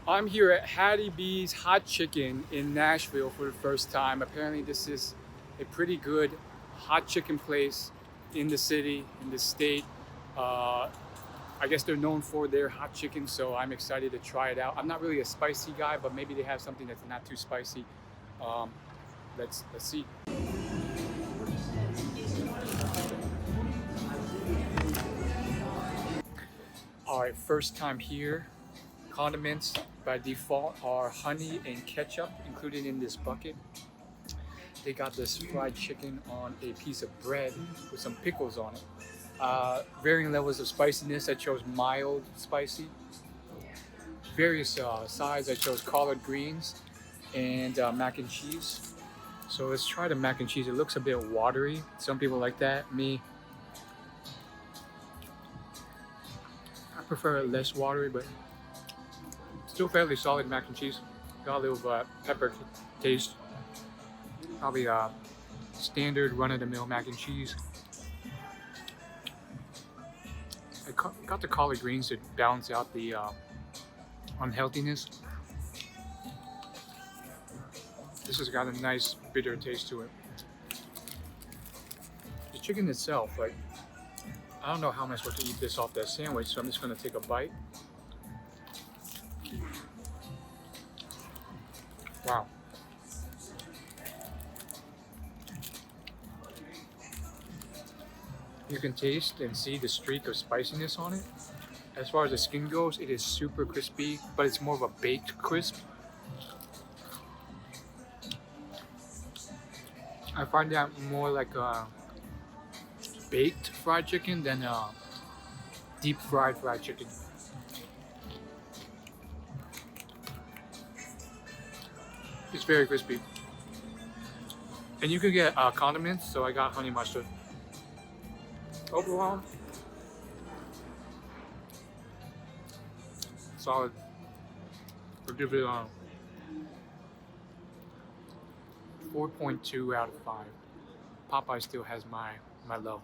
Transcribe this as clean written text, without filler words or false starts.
I'm here at Hattie B's Hot Chicken in Nashville for the first time. Apparently this is a pretty good hot chicken place in the city, in the state. Uh, I guess they're known for their hot chicken, so I'm excited to try it out. I'm not really a spicy guy, but maybe they have something that's not too spicy. Um, let's see. All right, first time here. Condiments by default are honey and ketchup included in this bucket. They got this fried chicken on a piece of bread with some pickles on it. Varying levels of spiciness. I chose mild spicy. Various sides. I chose collard greens and mac and cheese. So let's try the mac and cheese. It looks a bit watery. Some people like that. Me, I prefer it less watery, but still fairly solid mac and cheese. Got a little pepper taste. Probably standard run-of-the-mill mac and cheese. I got the collard greens to balance out the unhealthiness. This has got a nice bitter taste to it. The chicken itself, like, I don't know how am I supposed to eat this off that sandwich, so I'm just gonna take a bite. Wow. You can taste and see the streak of spiciness on it. As far as the skin goes, it is super crispy, but it's more of a baked crisp. I find that more like a baked fried chicken than a deep fried chicken. It's very crispy. And you can get condiments, so I got honey mustard. Overall, solid. I'll give it a 4.2 out of 5. Popeye still has my love.